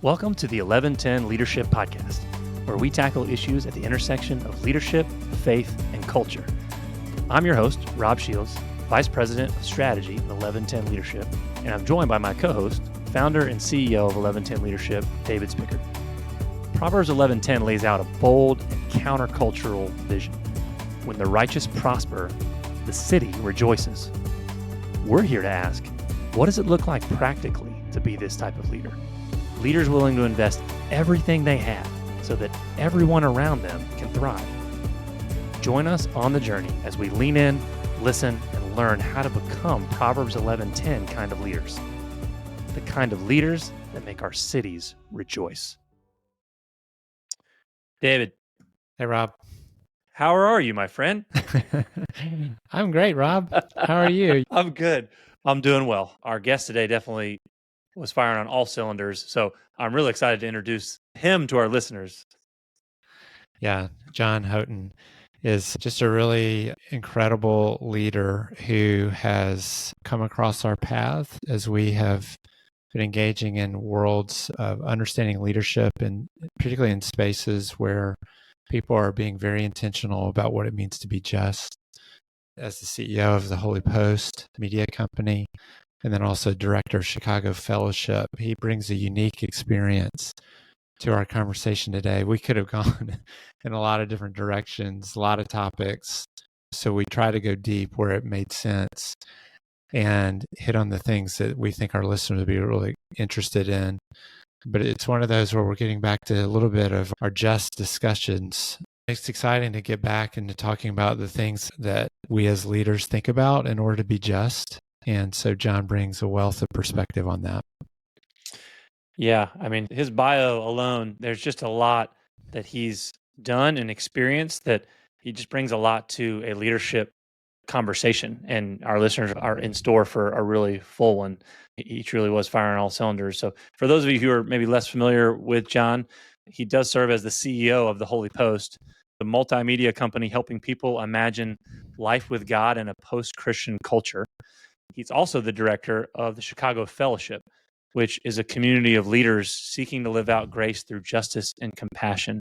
Welcome to the 1110 Leadership Podcast, where we tackle issues at the intersection of leadership, faith, and culture. I'm your host, Rob Shields, Vice President of Strategy at 1110 Leadership, and I'm joined by my co-host, founder and CEO of 1110 Leadership, David Spickard. Proverbs 1110 lays out a bold and countercultural vision. When the righteous prosper, the city rejoices. We're here to ask, what does it look like practically to be this type of leader? Leaders willing to invest everything they have so that everyone around them can thrive. Join us on the journey as we lean in, listen, and learn how to become Proverbs 11:10 kind of leaders. The kind of leaders that make our cities rejoice. David. Hey, Rob. How are you, my friend? I'm great, Rob. How are you? I'm good. I'm doing well. Our guest today definitely was firing on all cylinders. So I'm really excited to introduce him to our listeners. Yeah, Jon Houghton is just a really incredible leader who has come across our path as we have been engaging in worlds of understanding leadership, and particularly in spaces where people are being very intentional about what it means to be just. As the CEO of the Holy Post media company, and then also director of Chicago Fellowship, he brings a unique experience to our conversation today. We could have gone in a lot of different directions, a lot of topics. So we try to go deep where it made sense and hit on the things that we think our listeners would be really interested in. But it's one of those where we're getting back to a little bit of our just discussions. It's exciting to get back into talking about the things that we as leaders think about in order to be just. And so Jon brings a wealth of perspective on that. Yeah, I mean, his bio alone, there's just a lot that he's done and experienced that he just brings a lot to a leadership conversation. And our listeners are in store for a really full one. He truly was firing all cylinders. So for those of you who are maybe less familiar with Jon, he does serve as the CEO of the Holy Post, the multimedia company helping people imagine life with God in a post-Christian culture. He's also the director of the Chicago Fellowship, which is a community of leaders seeking to live out grace through justice and compassion.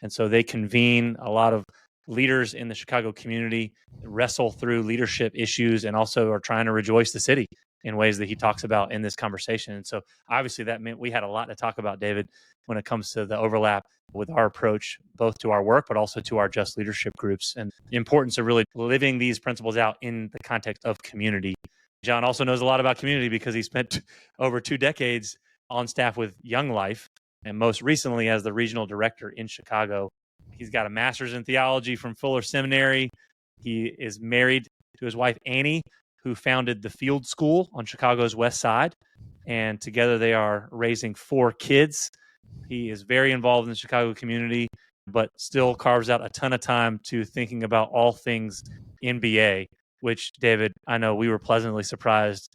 And so they convene a lot of leaders in the Chicago community, wrestle through leadership issues, and also are trying to rejoice the city in ways that he talks about in this conversation. And so obviously that meant we had a lot to talk about, David, when it comes to the overlap with our approach, both to our work, but also to our just leadership groups, and the importance of really living these principles out in the context of community. Jon also knows a lot about community because he spent over 2 decades on staff with Young Life, and most recently as the regional director in Chicago. He's got a master's in theology from Fuller Seminary. He is married to his wife, Annie, who founded the Field School on Chicago's West Side. And together they are raising 4 kids. He is very involved in the Chicago community, but still carves out a ton of time to thinking about all things NBA, which, David, I know we were pleasantly surprised.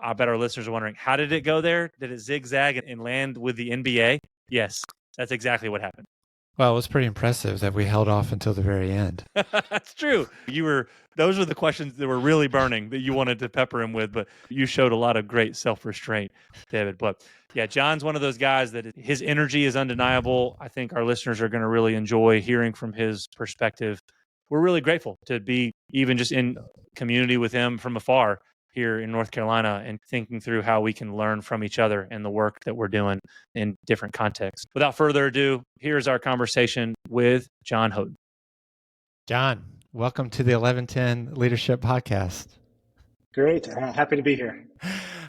I bet our listeners are wondering, how did it go there? Did it zigzag and land with the NBA? Yes, that's exactly what happened. Well, it was pretty impressive that we held off until the very end. That's true. Those were the questions that were really burning that you wanted to pepper him with, but you showed a lot of great self-restraint, David. But yeah, Jon's one of those guys that his energy is undeniable. I think our listeners are going to really enjoy hearing from his perspective. We're really grateful to be even just in community with him from afar here in North Carolina and thinking through how we can learn from each other and the work that we're doing in different contexts. Without further ado, here's our conversation with Jon Houghton. Jon, welcome to the 1110 Leadership Podcast. Great. Happy to be here.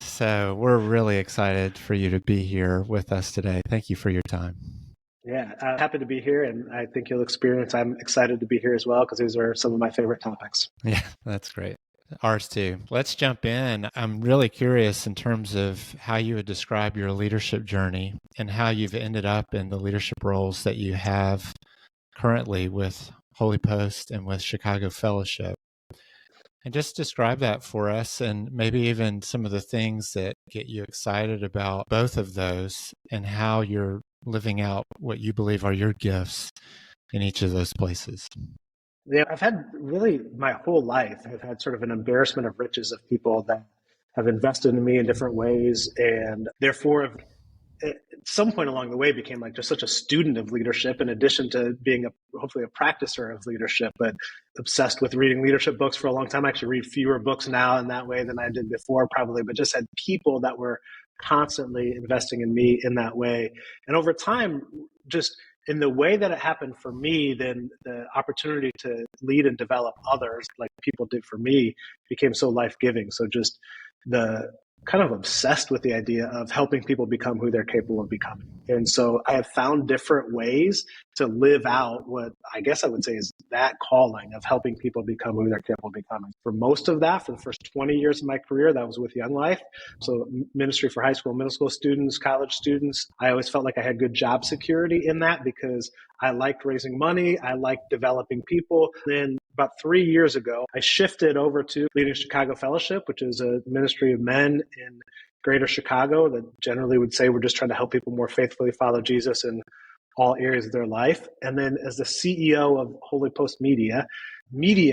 So we're really excited for you to be here with us today. Thank you for your time. Yeah, happy to be here, and I think you'll experience I'm excited to be here as well because these are some of my favorite topics. Yeah, that's great. Ours too. Let's jump in. I'm really curious in terms of how you would describe your leadership journey and how you've ended up in the leadership roles that you have currently with Holy Post and with Chicago Fellowship. And just describe that for us, and maybe even some of the things that get you excited about both of those and how you're living out what you believe are your gifts in each of those places. Yeah, I've had really my whole life, I've had sort of an embarrassment of riches of people that have invested in me in different ways, and therefore some point along the way became like just such a student of leadership in addition to being hopefully a practicer of leadership, but obsessed with reading leadership books for a long time. I actually read fewer books now in that way than I did before probably, but just had people that were constantly investing in me in that way. And over time, just in the way that it happened for me, then the opportunity to lead and develop others like people did for me became so life-giving. So just the kind of obsessed with the idea of helping people become who they're capable of becoming. And so I have found different ways to live out what I guess I would say is that calling of helping people become who they're capable of becoming. For most of that, for the first 20 years of my career, that was with Young Life. So ministry for high school, middle school students, college students. I always felt like I had good job security in that because I liked raising money. I liked developing people. Then about 3 years ago, I shifted over to leading Chicago Fellowship, which is a ministry of men in greater Chicago that generally would say we're just trying to help people more faithfully follow Jesus in all areas of their life. And then as the CEO of Holy Post Media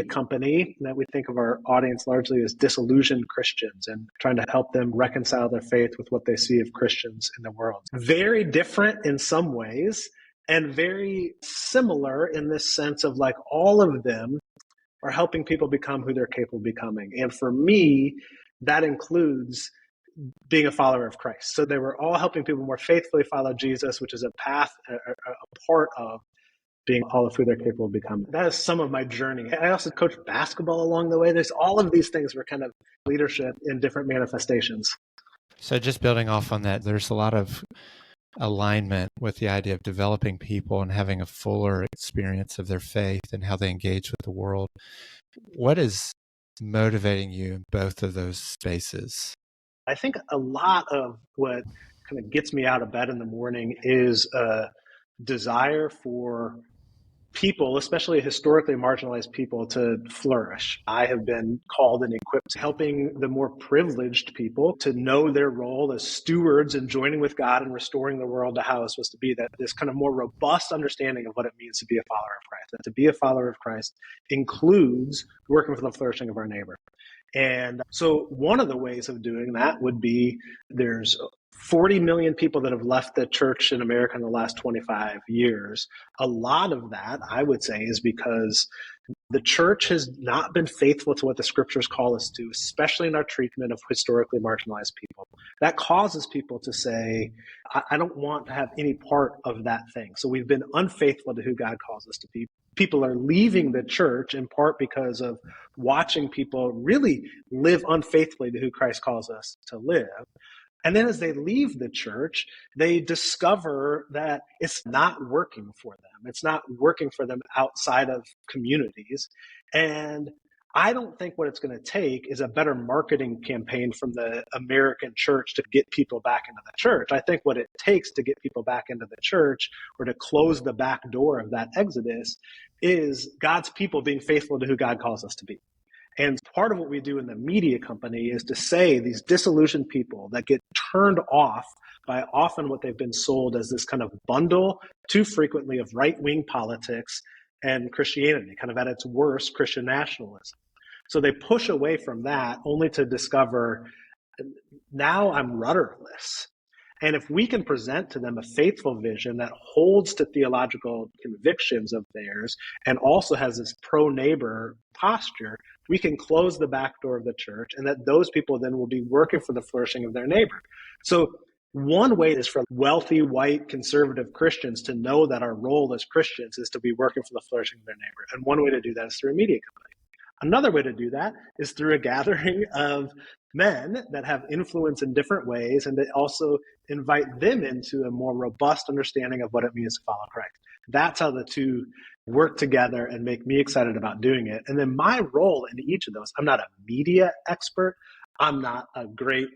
company that we think of our audience largely as disillusioned Christians and trying to help them reconcile their faith with what they see of Christians in the world. Very different in some ways and very similar in this sense of like all of them are helping people become who they're capable of becoming. And for me, that includes being a follower of Christ. So they were all helping people more faithfully follow Jesus, which is a path, a part of being all of who they're capable of becoming. That is some of my journey. I also coached basketball along the way. There's all of these things were kind of leadership in different manifestations. So just building off on that, there's a lot of alignment with the idea of developing people and having a fuller experience of their faith and how they engage with the world. What is motivating you in both of those spaces? I think a lot of what kind of gets me out of bed in the morning is a desire for people, especially historically marginalized people, to flourish. I have been called and equipped helping the more privileged people to know their role as stewards and joining with God and restoring the world to how it's supposed to be. That this kind of more robust understanding of what it means to be a follower of Christ. That to be a follower of Christ includes working for the flourishing of our neighbor. And so one of the ways of doing that would be there's 40 million people that have left the church in America in the last 25 years. A lot of that, I would say, is because the church has not been faithful to what the scriptures call us to, especially in our treatment of historically marginalized people. That causes people to say, I don't want to have any part of that thing. So we've been unfaithful to who God calls us to be. People are leaving the church in part because of watching people really live unfaithfully to who Christ calls us to live. And then as they leave the church, they discover that it's not working for them. It's not working for them outside of communities. And I don't think what it's going to take is a better marketing campaign from the American church to get people back into the church. I think what it takes to get people back into the church or to close the back door of that exodus is God's people being faithful to who God calls us to be. And part of what we do in the media company is to say these disillusioned people that get turned off by often what they've been sold as this kind of bundle too frequently of right-wing politics and Christianity, kind of at its worst, Christian nationalism. So they push away from that only to discover now I'm rudderless. And if we can present to them a faithful vision that holds to theological convictions of theirs and also has this pro-neighbor posture, we can close the back door of the church and that those people then will be working for the flourishing of their neighbor. So one way is for wealthy, white, conservative Christians to know that our role as Christians is to be working for the flourishing of their neighbor. And one way to do that is through a media company. Another way to do that is through a gathering of men that have influence in different ways and to also invite them into a more robust understanding of what it means to follow Christ. That's how the two work together and make me excited about doing it. And then my role in each of those, I'm not a media expert. I'm not a great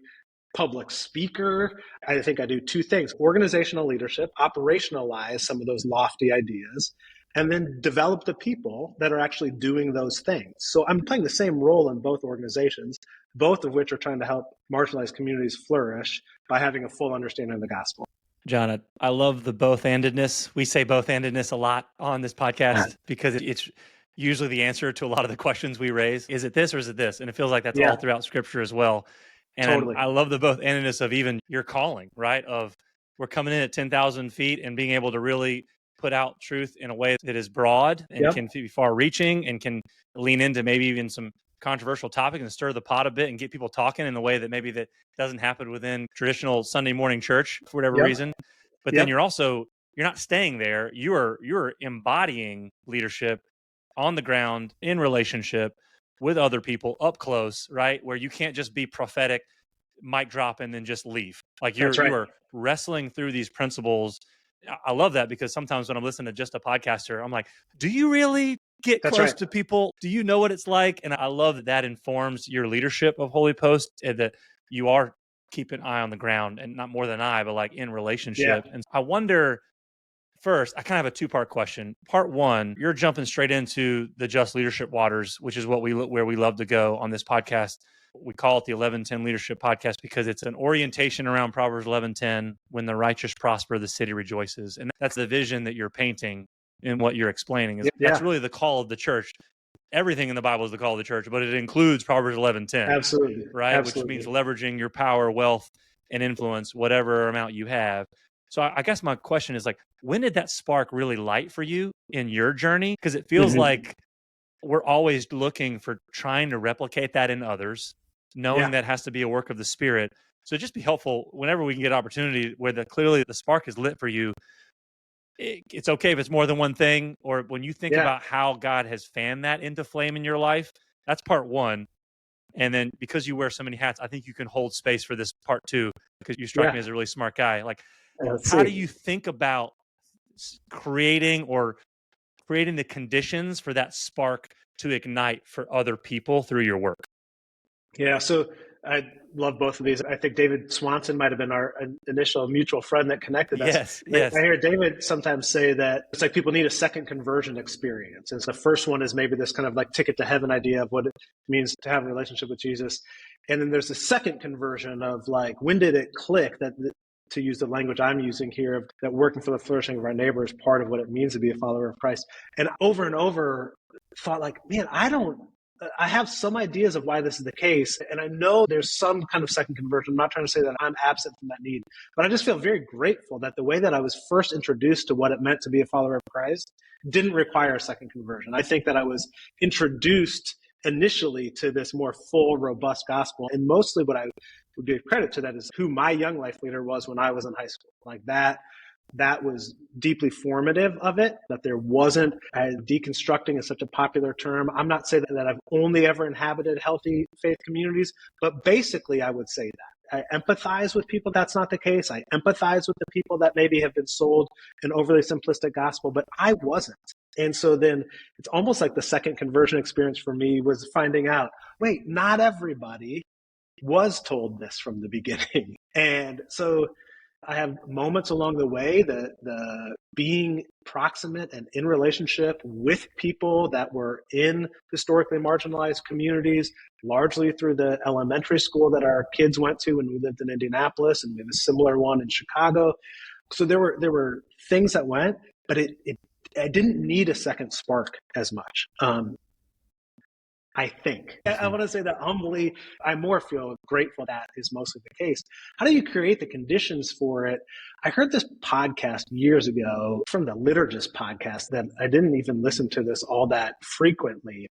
public speaker. I think I do two things: organizational leadership, operationalize some of those lofty ideas, and then develop the people that are actually doing those things. So I'm playing the same role in both organizations, both of which are trying to help marginalized communities flourish by having a full understanding of the gospel. John, I love the both-handedness. We say both-handedness a lot on this podcast because it's usually the answer to a lot of the questions we raise. Is it this or is it this? And it feels like that's all throughout Scripture as well. And Totally. I love the both-handedness of even your calling, right? Of we're coming in at 10,000 feet and being able to really put out truth in a way that is broad and can be far reaching and can lean into maybe even some controversial topic and stir the pot a bit and get people talking in a way that maybe that doesn't happen within traditional Sunday morning church for whatever reason. But then you're not staying there. You're embodying leadership on the ground in relationship with other people up close, right? Where you can't just be prophetic, mic drop, and then just leave. Like you are wrestling through these principles. I love that, because sometimes when I'm listening to just a podcaster, I'm like, do you really get close to people? Do you know what it's like? And I love that that informs your leadership of Holy Post, and that you are keeping an eye on the ground, and not more than I, but like in relationship. And I wonder, first, I kind of have a two-part question. Part one, you're jumping straight into the just leadership waters, which is where we love to go on this podcast. We call it the 11:10 Leadership Podcast because it's an orientation around Proverbs 11:10. When the righteous prosper, the city rejoices. And that's the vision that you're painting in what you're explaining. That's really the call of the church. Everything in the Bible is the call of the church, but it includes Proverbs 11:10. Absolutely. Right? Absolutely. Which means leveraging your power, wealth, and influence, whatever amount you have. So I guess my question is, like, when did that spark really light for you in your journey? Because it feels like we're always looking for trying to replicate that in others, knowing that has to be a work of the Spirit. So just be helpful whenever we can get opportunity where clearly the spark is lit for you. It's okay if it's more than one thing, or when you think about how God has fanned that into flame in your life. That's part one. And then because you wear so many hats, I think you can hold space for this part two, because you strike me as a really smart guy. Like, how do you think about creating the conditions for that spark to ignite for other people through your work? Yeah, so I love both of these. I think David Swanson might have been our initial mutual friend that connected us. Yes. I hear David sometimes say that it's like people need a second conversion experience. And so the first one is maybe this kind of like ticket to heaven idea of what it means to have a relationship with Jesus. And then there's the second conversion of like, when did it click that, to use the language I'm using here, of that working for the flourishing of our neighbor is part of what it means to be a follower of Christ. And over thought like, man, I have some ideas of why this is the case. And I know there's some kind of second conversion. I'm not trying to say that I'm absent from that need, but I just feel very grateful that the way that I was first introduced to what it meant to be a follower of Christ didn't require a second conversion. I think that I was introduced initially to this more full, robust gospel. And mostly what I would give credit to that is who my young life leader was when I was in high school. Like that was deeply formative of it, that there wasn't, deconstructing is such a popular term. I'm not saying that I've only ever inhabited healthy faith communities, but basically I would say that. I empathize with people that's not the case. I empathize with the people that maybe have been sold an overly simplistic gospel, but I wasn't. And so then it's almost like the second conversion experience for me was finding out, wait, not everybody was told this from the beginning. And so I have moments along the way, the being proximate and in relationship with people that were in historically marginalized communities, largely through the elementary school that our kids went to when we lived in Indianapolis, and we have a similar one in Chicago. So there were things that went, but I didn't need a second spark as much. I think. I want to say that humbly, I more feel grateful that is mostly the case. How do you create the conditions for it? I heard this podcast years ago from the Liturgist podcast that I didn't even listen to this all that frequently.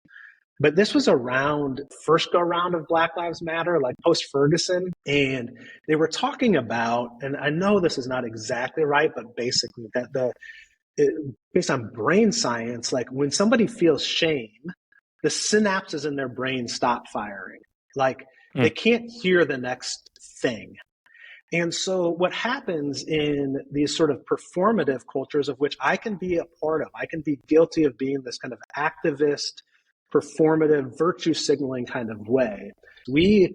But this was around first go round of Black Lives Matter, like post Ferguson. And they were talking about, and I know this is not exactly right, but basically that based on brain science, like when somebody feels shame, the synapses in their brain stop firing. Like they can't hear the next thing. And so what happens in these sort of performative cultures, of which I can be a part of, I can be guilty of being this kind of activist, performative, virtue signaling kind of way. We,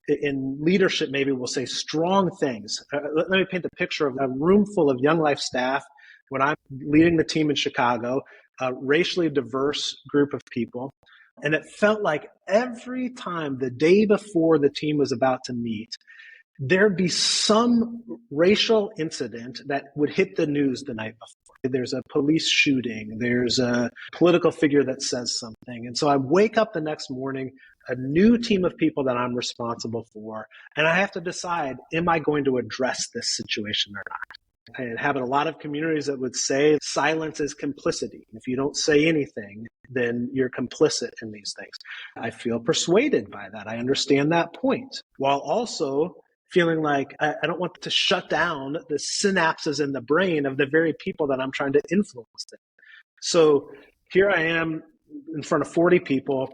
in leadership, maybe will say strong things. Let me paint the picture of a room full of Young Life staff when I'm leading the team in Chicago, a racially diverse group of people. And it felt like every time the day before the team was about to meet, there'd be some racial incident that would hit the news the night before. There's a police shooting. There's a political figure that says something. And so I wake up the next morning a new team of people that I'm responsible for, and I have to decide, am I going to address this situation or not? I inhabit a lot of communities that would say silence is complicity. If you don't say anything, then you're complicit in these things. I feel persuaded by that. I understand that point, while also feeling like I don't want to shut down the synapses in the brain of the very people that I'm trying to influence. So here I am in front of 40 people,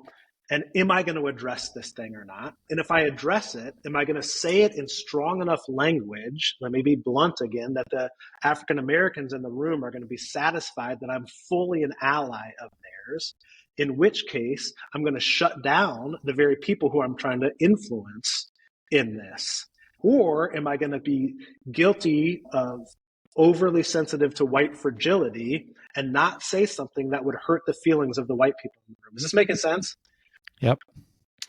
and am I going to address this thing or not? And if I address it, am I going to say it in strong enough language, let me be blunt again, that the African Americans in the room are going to be satisfied that I'm fully an ally of theirs, in which case I'm going to shut down the very people who I'm trying to influence in this? Or am I going to be guilty of overly sensitive to white fragility and not say something that would hurt the feelings of the white people in the room? Is this making sense? Yep.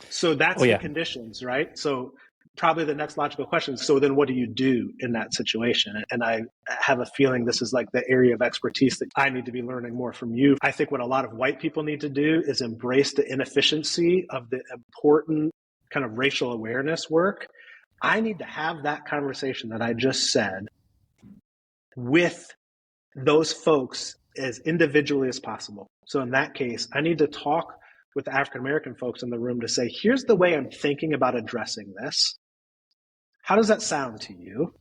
So that's the conditions, right? So probably the next logical question, so then what do you do in that situation? And I have a feeling this is like the area of expertise that I need to be learning more from you. I think what a lot of white people need to do is embrace the inefficiency of the important kind of racial awareness work. I need to have that conversation that I just said with those folks as individually as possible. So in that case, I need to talk with the African-American folks in the room to say, here's the way I'm thinking about addressing this. How does that sound to you?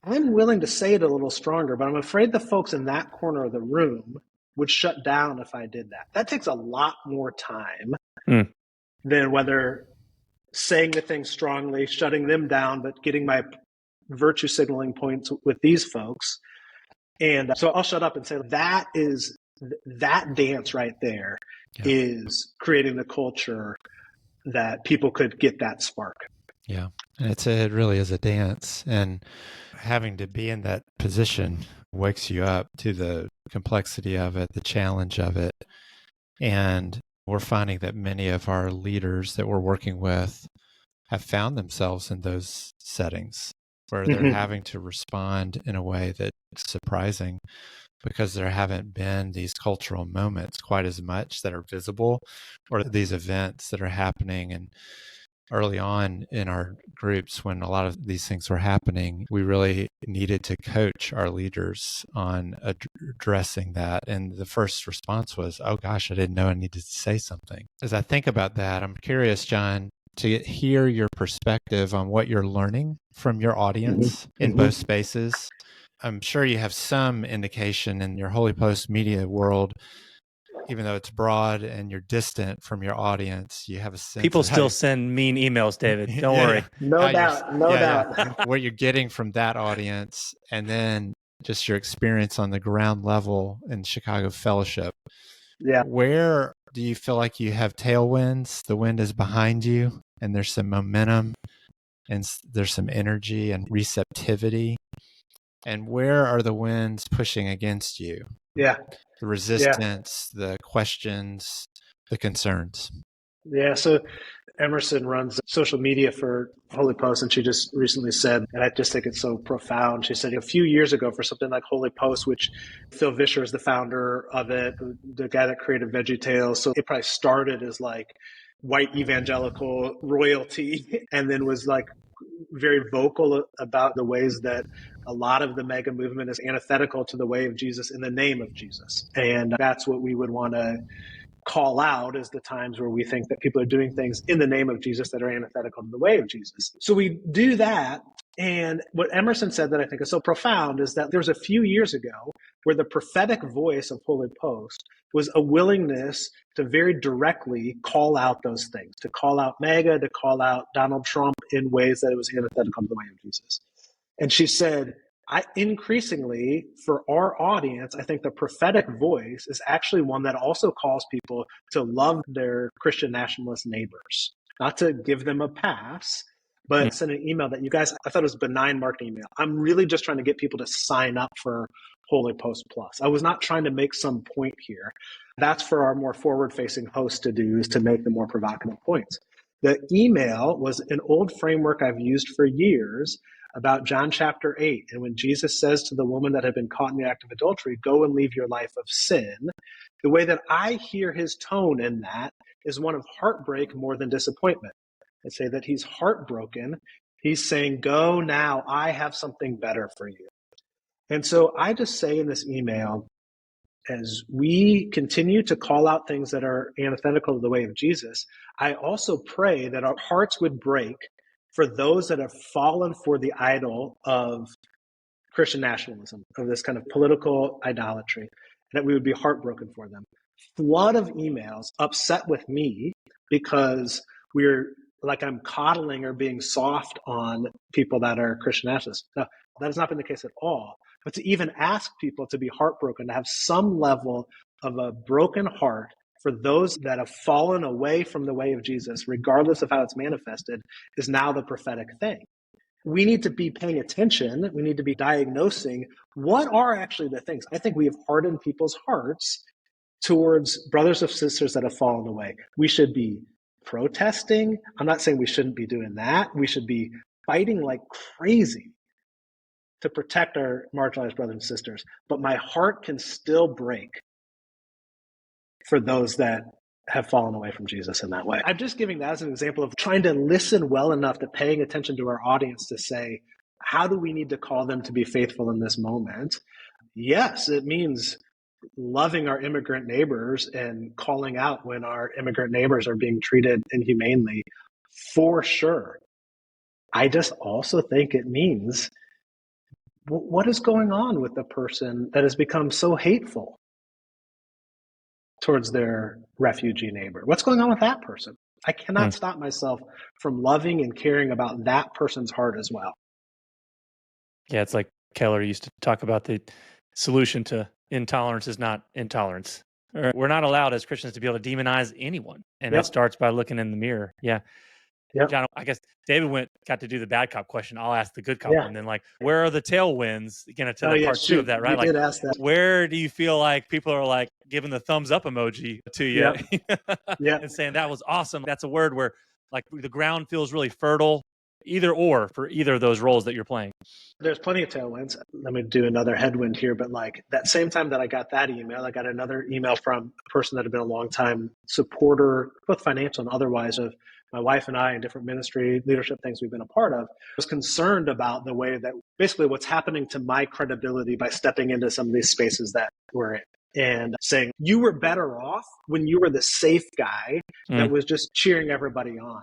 I'm willing to say it a little stronger, but I'm afraid the folks in that corner of the room would shut down if I did that. That takes a lot more time than whether saying the thing strongly, shutting them down, but getting my virtue signaling points with these folks. And so I'll shut up and say that dance right there is creating the culture that people could get that spark. Yeah. And it really is a dance. And having to be in that position wakes you up to the complexity of it, the challenge of it. And we're finding that many of our leaders that we're working with have found themselves in those settings where they're having to respond in a way that's surprising, because there haven't been these cultural moments quite as much that are visible, or these events that are happening. And early on in our groups, when a lot of these things were happening, we really needed to coach our leaders on addressing that. And the first response was, oh gosh, I didn't know I needed to say something. As I think about that, I'm curious, Jon, to hear your perspective on what you're learning from your audience in both spaces. I'm sure you have some indication in your Holy Post media world, even though it's broad and you're distant from your audience, you have a sense. People still send mean emails, David. Don't worry. No doubt. What you're getting from that audience, and then just your experience on the ground level in Chicago Fellowship. Yeah. Where do you feel like you have tailwinds? The wind is behind you, and there's some momentum, and there's some energy and receptivity. And where are the winds pushing against you? Yeah. The resistance, the questions, the concerns. Yeah. So Emerson runs social media for Holy Post, and she just recently said, and I just think it's so profound. She said a few years ago for something like Holy Post, which Phil Vischer is the founder of it, the guy that created VeggieTales. So it probably started as like white evangelical royalty, and then was like very vocal about the ways that a lot of the mega movement is antithetical to the way of Jesus in the name of Jesus. And that's what we would want to call out as the times where we think that people are doing things in the name of Jesus that are antithetical to the way of Jesus. So we do that. And what Emerson said that I think is so profound is that there was a few years ago where the prophetic voice of Holy Post was a willingness to very directly call out those things, to call out MAGA, to call out Donald Trump in ways that it was antithetical to the way of Jesus. And she said, increasingly, for our audience, I think the prophetic voice is actually one that also calls people to love their Christian nationalist neighbors, not to give them a pass, but send an email that you guys, I thought it was a benign marketing email. I'm really just trying to get people to sign up for Holy Post Plus. I was not trying to make some point here. That's for our more forward-facing hosts to do, is to make the more provocative points. The email was an old framework I've used for years about John chapter 8. And when Jesus says to the woman that had been caught in the act of adultery, go and leave your life of sin, the way that I hear his tone in that is one of heartbreak more than disappointment. I say that he's heartbroken. He's saying, go now, I have something better for you. And so I just say in this email, as we continue to call out things that are antithetical to the way of Jesus, I also pray that our hearts would break for those that have fallen for the idol of Christian nationalism, of this kind of political idolatry, that we would be heartbroken for them. Flood of emails upset with me because we're like I'm coddling or being soft on people that are Christian nationalists. Now, that has not been the case at all. But to even ask people to be heartbroken, to have some level of a broken heart for those that have fallen away from the way of Jesus, regardless of how it's manifested, is now the prophetic thing. We need to be paying attention. We need to be diagnosing what are actually the things. I think we have hardened people's hearts towards brothers and sisters that have fallen away. We should be protesting. I'm not saying we shouldn't be doing that. We should be fighting like crazy to protect our marginalized brothers and sisters. But my heart can still break for those that have fallen away from Jesus in that way. I'm just giving that as an example of trying to listen well enough to paying attention to our audience to say, how do we need to call them to be faithful in this moment? Yes, it means loving our immigrant neighbors and calling out when our immigrant neighbors are being treated inhumanely, for sure. I just also think it means what is going on with the person that has become so hateful towards their refugee neighbor? What's going on with that person? I cannot stop myself from loving and caring about that person's heart as well. Yeah, it's like Keller used to talk about the solution to intolerance is not intolerance. We're not allowed as Christians to be able to demonize anyone. And that starts by looking in the mirror. Yeah. Yep. John, I guess David got to do the bad cop question. I'll ask the good cop one. Then, like, where are the tailwinds? To part two of that, right? You did ask that. Where do you feel like people are like giving the thumbs up emoji to you and saying that was awesome? That's a word where like the ground feels really fertile, either or for either of those roles that you're playing. There's plenty of tailwinds. Let me do another headwind here. But like that same time that I got that email, I got another email from a person that had been a long time supporter, both financial and otherwise, of my wife and I in different ministry leadership things we've been a part of. I was concerned about the way that basically what's happening to my credibility by stepping into some of these spaces that we're in. And saying you were better off when you were the safe guy that was just cheering everybody on.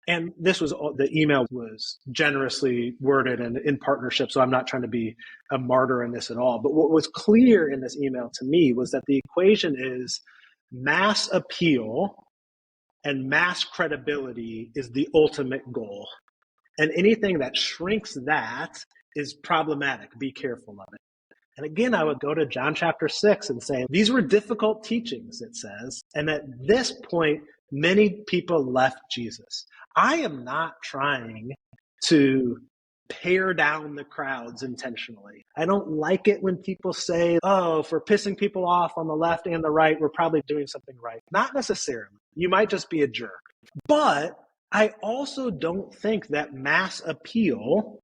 And this was, the email was generously worded and in partnership, so I'm not trying to be a martyr in this at all. But what was clear in this email to me was that the equation is mass appeal and mass credibility is the ultimate goal. And anything that shrinks that is problematic. Be careful of it. And again, I would go to John chapter 6 and say, these were difficult teachings, it says. And at this point, many people left Jesus. I am not trying to pare down the crowds intentionally. I don't like it when people say, oh, for pissing people off on the left and the right, we're probably doing something right. Not necessarily. You might just be a jerk. But I also don't think that mass appeal,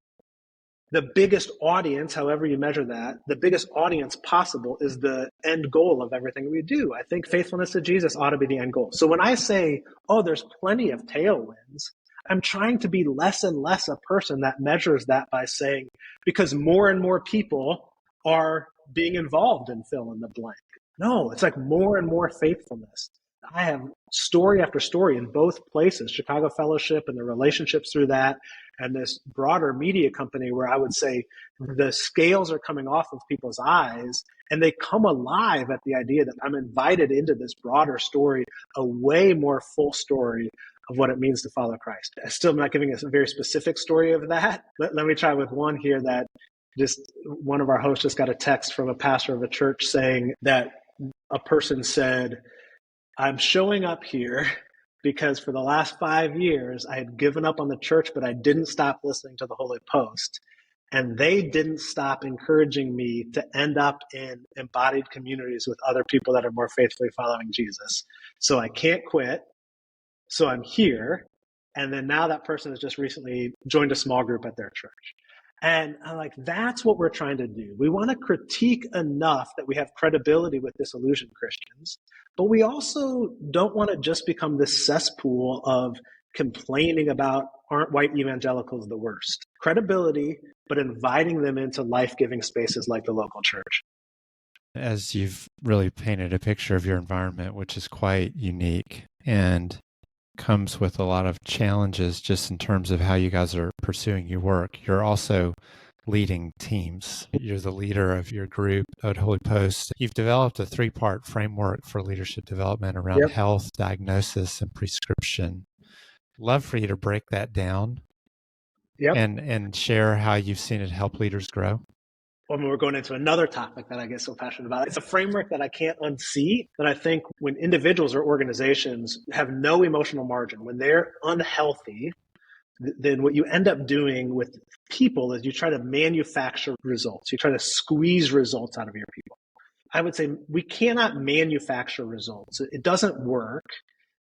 the biggest audience, however you measure that, the biggest audience possible is the end goal of everything we do. I think faithfulness to Jesus ought to be the end goal. So when I say, oh, there's plenty of tailwinds, I'm trying to be less and less a person that measures that by saying, because more and more people are being involved in fill in the blank. No, it's like more and more faithfulness. I have story after story in both places, Chicago Fellowship and the relationships through that, and this broader media company where I would say the scales are coming off of people's eyes and they come alive at the idea that I'm invited into this broader story, a way more full story of what it means to follow Christ. I still am not giving us a very specific story of that. Let me try with one here that just one of our hosts just got a text from a pastor of a church saying that a person said, I'm showing up here because for the last 5 years, I had given up on the church, but I didn't stop listening to the Holy Post. And they didn't stop encouraging me to end up in embodied communities with other people that are more faithfully following Jesus. So I can't quit. So I'm here. And then now that person has just recently joined a small group at their church. And I'm like, that's what we're trying to do. We want to critique enough that we have credibility with disillusioned Christians, but we also don't want to just become this cesspool of complaining about aren't white evangelicals the worst. Credibility, but inviting them into life-giving spaces like the local church. As you've really painted a picture of your environment, which is quite unique and comes with a lot of challenges just in terms of how you guys are pursuing your work. You're also leading teams. You're the leader of your group at Holy Post. You've developed a 3-part framework for leadership development around health, diagnosis, and prescription. Love for you to break that down and share how you've seen it help leaders grow. When we're going into another topic that I get so passionate about. It's a framework that I can't unsee, that I think when individuals or organizations have no emotional margin, when they're unhealthy, then what you end up doing with people is you try to manufacture results. You try to squeeze results out of your people. I would say we cannot manufacture results. It doesn't work.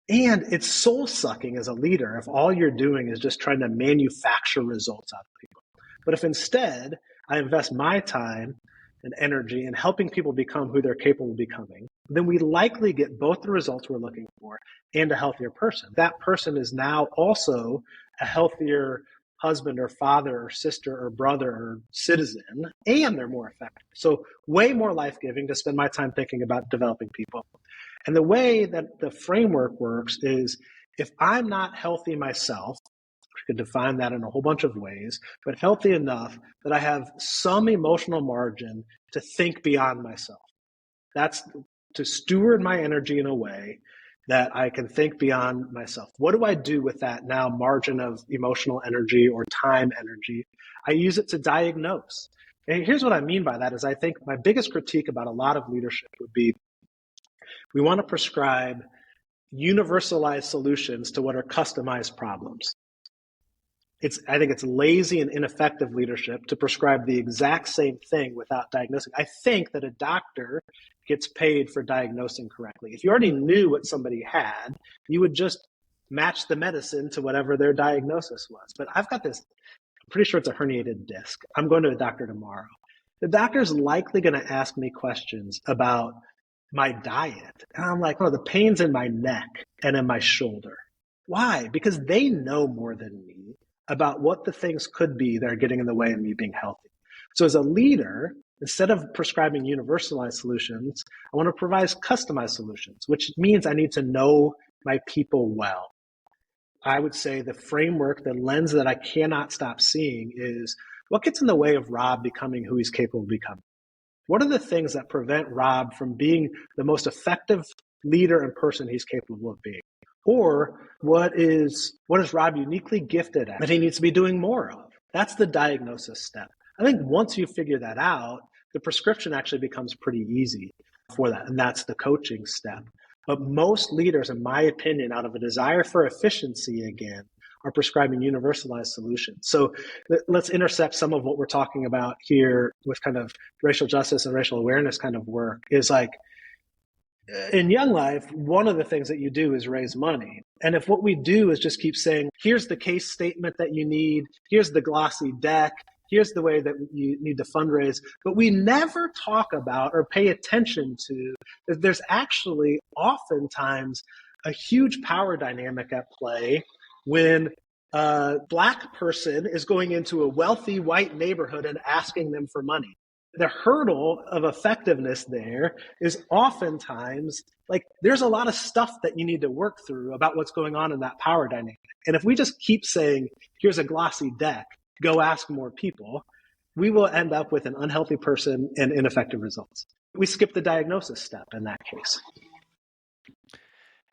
And it's soul sucking as a leader if all you're doing is just trying to manufacture results out of people. But if instead I invest my time and energy in helping people become who they're capable of becoming, then we likely get both the results we're looking for and a healthier person. That person is now also a healthier husband or father or sister or brother or citizen, and they're more effective. So way more life-giving to spend my time thinking about developing people. And the way that the framework works is if I'm not healthy myself, we could define that in a whole bunch of ways, but healthy enough that I have some emotional margin to think beyond myself. That's to steward my energy in a way that I can think beyond myself. What do I do with that now margin of emotional energy or time energy? I use it to diagnose. And here's what I mean by that is I think my biggest critique about a lot of leadership would be we want to prescribe universalized solutions to what are customized problems. I think it's lazy and ineffective leadership to prescribe the exact same thing without diagnosing. I think that a doctor gets paid for diagnosing correctly. If you already knew what somebody had, you would just match the medicine to whatever their diagnosis was. But I've got this, I'm pretty sure it's a herniated disc. I'm going to a doctor tomorrow. The doctor's likely going to ask me questions about my diet. And I'm like, oh, the pain's in my neck and in my shoulder. Why? Because they know more than me about what the things could be that are getting in the way of me being healthy. So as a leader, instead of prescribing universalized solutions, I want to provide customized solutions, which means I need to know my people well. I would say the framework, the lens that I cannot stop seeing is what gets in the way of Rob becoming who he's capable of becoming? What are the things that prevent Rob from being the most effective leader and person he's capable of being? Or what is Rob uniquely gifted at that he needs to be doing more of? That's the diagnosis step. I think once you figure that out, the prescription actually becomes pretty easy for that. And that's the coaching step. But most leaders, in my opinion, out of a desire for efficiency again, are prescribing universalized solutions. So let's intersect some of what we're talking about here with kind of racial justice and racial awareness kind of work is like, in Young Life, one of the things that you do is raise money. And if what we do is just keep saying, here's the case statement that you need, here's the glossy deck, here's the way that you need to fundraise, but we never talk about or pay attention to that there's actually oftentimes a huge power dynamic at play when a Black person is going into a wealthy white neighborhood and asking them for money. The hurdle of effectiveness there is oftentimes like there's a lot of stuff that you need to work through about what's going on in that power dynamic. And if we just keep saying, here's a glossy deck, go ask more people, we will end up with an unhealthy person and ineffective results. We skip the diagnosis step in that case.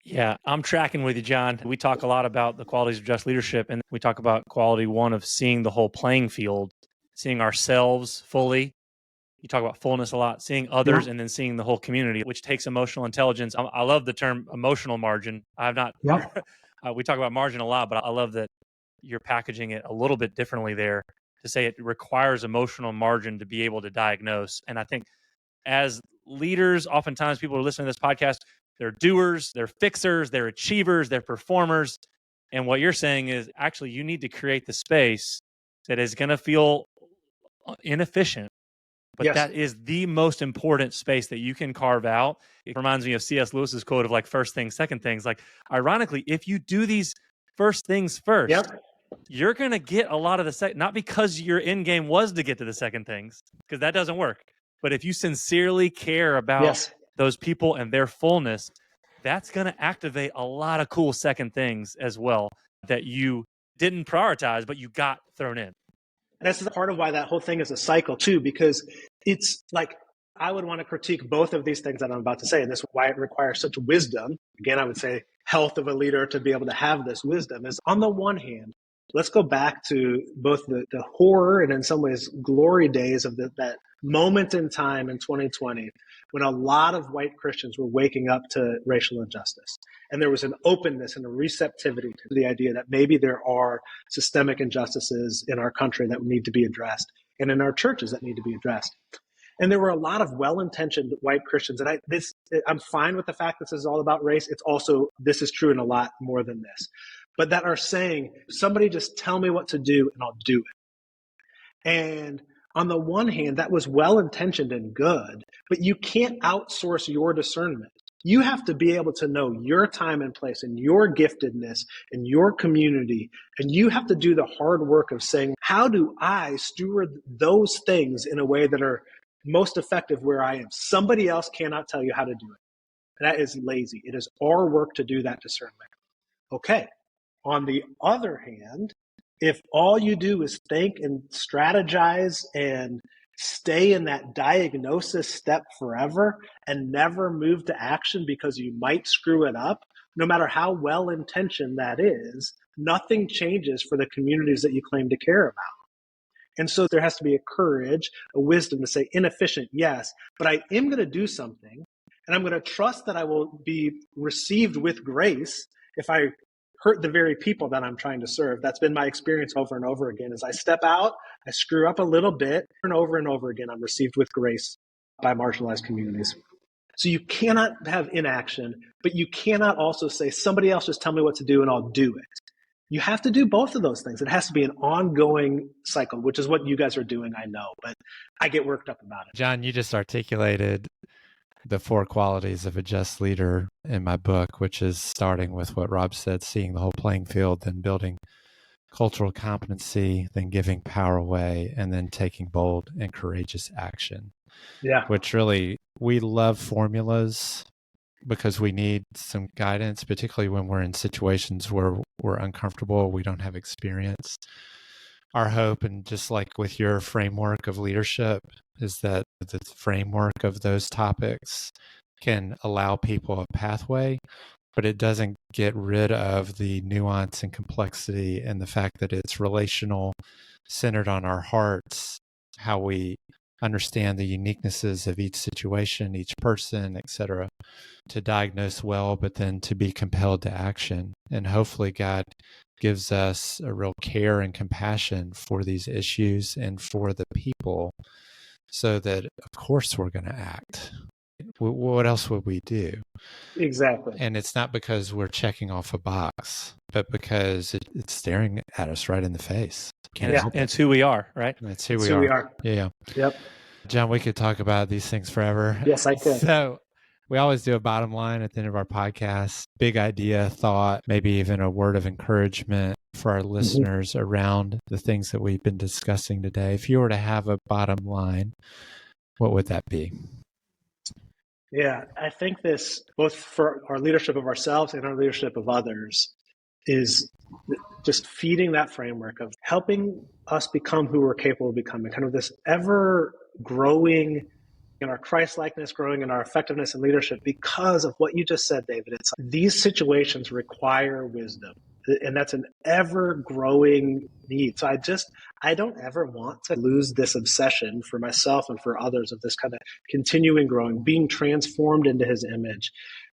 Yeah, I'm tracking with you, John. We talk a lot about the qualities of just leadership, and we talk about quality one of seeing the whole playing field, seeing ourselves fully. You talk about fullness a lot, seeing others, and then seeing the whole community, which takes emotional intelligence. I love the term emotional margin. I've not, we talk about margin a lot, but I love that you're packaging it a little bit differently there to say it requires emotional margin to be able to diagnose. And I think as leaders, oftentimes people are listening to this podcast, they're doers, they're fixers, they're achievers, they're performers. And what you're saying is actually you need to create the space that is going to feel inefficient, but Yes. that is the most important space that you can carve out. It reminds me of C.S. Lewis's quote of like first things, second things. Like, ironically, if you do these first things first, Yep. you're going to get a lot of the second, not because your end game was to get to the second things, because that doesn't work. But if you sincerely care about Yes. those people and their fullness, that's going to activate a lot of cool second things as well that you didn't prioritize, but you got thrown in. This is part of why that whole thing is a cycle too, because it's like, I would want to critique both of these things that I'm about to say. And this is why it requires such wisdom. Again, I would say health of a leader to be able to have this wisdom is, on the one hand, let's go back to both the horror and in some ways glory days of that moment in time in 2020 when a lot of white Christians were waking up to racial injustice. And there was an openness and a receptivity to the idea that maybe there are systemic injustices in our country that need to be addressed and in our churches that need to be addressed. And there were a lot of well-intentioned white Christians. And I'm fine with the fact this is all about race. It's also, this is true in a lot more than this. But that are saying, somebody just tell me what to do and I'll do it. And on the one hand, that was well-intentioned and good, but you can't outsource your discernment. You have to be able to know your time and place and your giftedness and your community. And you have to do the hard work of saying, how do I steward those things in a way that are most effective where I am? Somebody else cannot tell you how to do it. That is lazy. It is our work to do that discernment. Okay. On the other hand, if all you do is think and strategize and stay in that diagnosis step forever and never move to action because you might screw it up, no matter how well-intentioned that is, nothing changes for the communities that you claim to care about. And so there has to be a courage, a wisdom to say, inefficient, yes, but I am going to do something, and I'm going to trust that I will be received with grace if I hurt the very people that I'm trying to serve. That's been my experience over and over again. As I step out, I screw up a little bit, and over again, I'm received with grace by marginalized communities. So you cannot have inaction, but you cannot also say, somebody else just tell me what to do and I'll do it. You have to do both of those things. It has to be an ongoing cycle, which is what you guys are doing, I know, but I get worked up about it. Jon, you just articulated the 4 qualities of a just leader in my book, which is starting with what Rob said, seeing the whole playing field, then building cultural competency, then giving power away, and then taking bold and courageous action. Yeah. Which really, we love formulas because we need some guidance, particularly when we're in situations where we're uncomfortable, we don't have experience. Our hope, and just like with your framework of leadership, is that the framework of those topics can allow people a pathway, but it doesn't get rid of the nuance and complexity and the fact that it's relational, centered on our hearts, how we understand the uniquenesses of each situation, each person, etc., to diagnose well, but then to be compelled to action. And hopefully God gives us a real care and compassion for these issues and for the people, so that, of course, we're going to act. What else would we do? Exactly. And it's not because we're checking off a box, but because it's staring at us right in the face. And it's who we are, right? It's who we are. Yeah. Yep. Jon, we could talk about these things forever. Yes, I could. So we always do a bottom line at the end of our podcast, big idea, thought, maybe even a word of encouragement for our listeners around the things that we've been discussing today. If you were to have a bottom line, what would that be? Yeah, I think this, both for our leadership of ourselves and our leadership of others, is just feeding that framework of helping us become who we're capable of becoming, kind of this ever growing in our Christ-likeness, growing in our effectiveness in leadership because of what you just said, David. It's these situations require wisdom, and that's an ever-growing need. So I don't ever want to lose this obsession for myself and for others of this kind of continuing growing, being transformed into his image.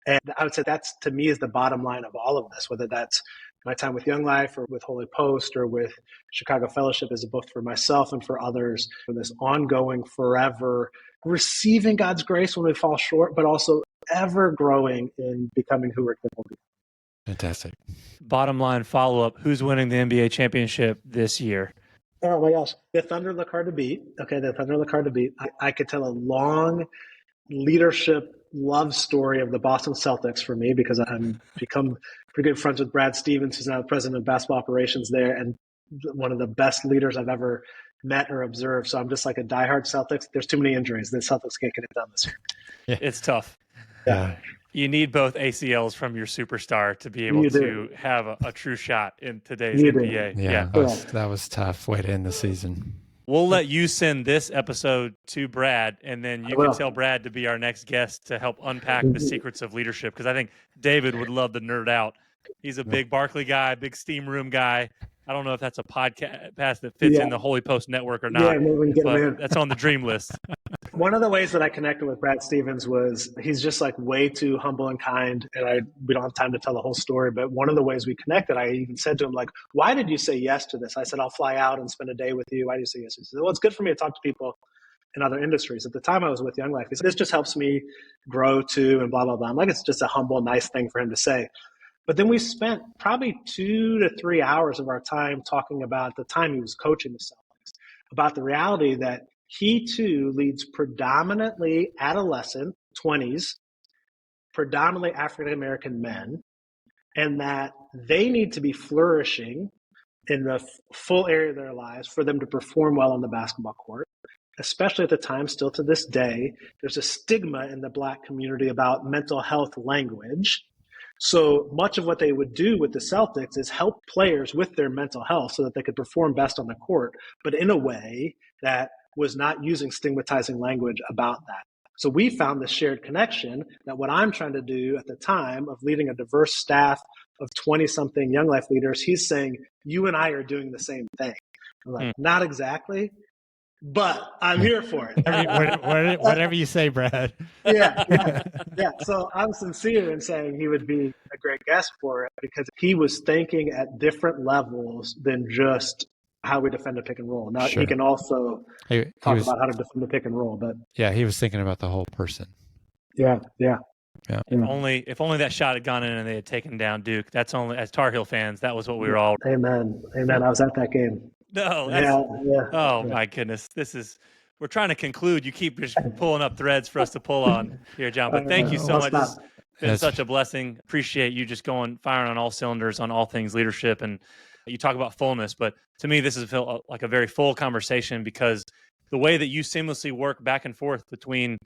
And I would say that's, to me, is the bottom line of all of this, whether that's my time with Young Life or with Holy Post or with Chicago Fellowship, is both for myself and for others, for this ongoing, forever receiving God's grace when we fall short, but also ever growing in becoming who we're capable of becoming. Fantastic. Bottom line follow-up, who's winning the NBA championship this year? Oh my gosh. The Thunder of the Card to Beat. Okay, the Thunder of the Card to Beat. I could tell a long leadership love story of the Boston Celtics for me because I'm become pretty good friends with Brad Stevens, who's now the president of basketball operations there, and one of the best leaders I've ever met or observed. So I'm just like a diehard Celtics. There's too many injuries. The Celtics can't get it done this year. Yeah. It's tough. Yeah. You need both ACLs from your superstar to be able to have a true shot in today's NBA. Yeah. That was tough way to end the season. We'll let you send this episode to Brad, and then you can tell Brad to be our next guest to help unpack the secrets of leadership, because I think David would love to nerd out. He's a big Barkley guy, big steam room guy. I don't know if that's a podcast that fits in the Holy Post network or not, but that's on the dream list. One of the ways that I connected with Brad Stevens was he's just like way too humble and kind, and we don't have time to tell the whole story, but one of the ways we connected, I even said to him, like, why did you say yes to this? I said, I'll fly out and spend a day with you. Why do you say yes? He said, well, it's good for me to talk to people in other industries. At the time I was with Young Life, he said, this just helps me grow too, and blah, blah, blah. I'm like, it's just a humble, nice thing for him to say. But then we spent probably 2 to 3 hours of our time talking about the time he was coaching the Celtics, about the reality that he too leads predominantly adolescent, 20s, predominantly African-American men, and that they need to be flourishing in the full area of their lives for them to perform well on the basketball court. Especially at the time, still to this day, there's a stigma in the Black community about mental health language. So much of what they would do with the Celtics is help players with their mental health so that they could perform best on the court, but in a way that was not using stigmatizing language about that. So we found this shared connection that what I'm trying to do at the time of leading a diverse staff of 20-something Young Life leaders, he's saying, you and I are doing the same thing. I'm like, not exactly, but I'm here for it. Whatever you say, Brad. Yeah. So I'm sincere in saying he would be a great guest for it because he was thinking at different levels than just how we defend a pick and roll. Now, he can also talk about how to defend the pick and roll. But he was thinking about the whole person. Yeah. If only that shot had gone in and they had taken down Duke. That's only, as Tar Heel fans, that was what we were all. Amen. I was at that game. No, my goodness. We're trying to conclude. You keep just pulling up threads for us to pull on here, John. But thank you so much. It's been such a blessing. Appreciate you just firing on all cylinders on all things leadership. And you talk about fullness, but to me, this is like a very full conversation because the way that you seamlessly work back and forth between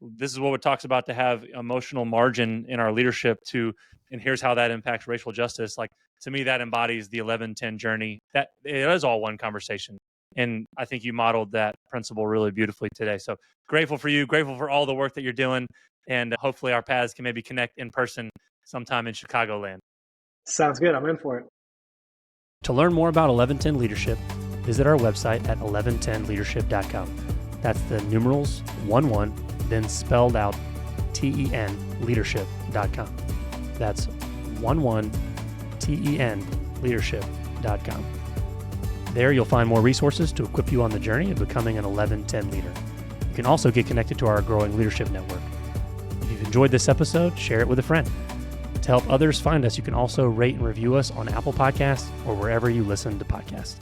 this is what it talks about to have emotional margin in our leadership and here's how that impacts racial justice. Like, to me, that embodies the 11-10 journey. That it is all one conversation. And I think you modeled that principle really beautifully today. So grateful for you, grateful for all the work that you're doing. And hopefully our paths can maybe connect in person sometime in Chicagoland. Sounds good. I'm in for it. To learn more about 1110 Leadership, visit our website at 1110leadership.com. That's the numerals 11, then spelled out TEN leadership.com. That's 11 TEN leadership.com. There you'll find more resources to equip you on the journey of becoming an 1110 leader. You can also get connected to our growing leadership network. If you've enjoyed this episode, share it with a friend. To help others find us, you can also rate and review us on Apple Podcasts or wherever you listen to podcasts.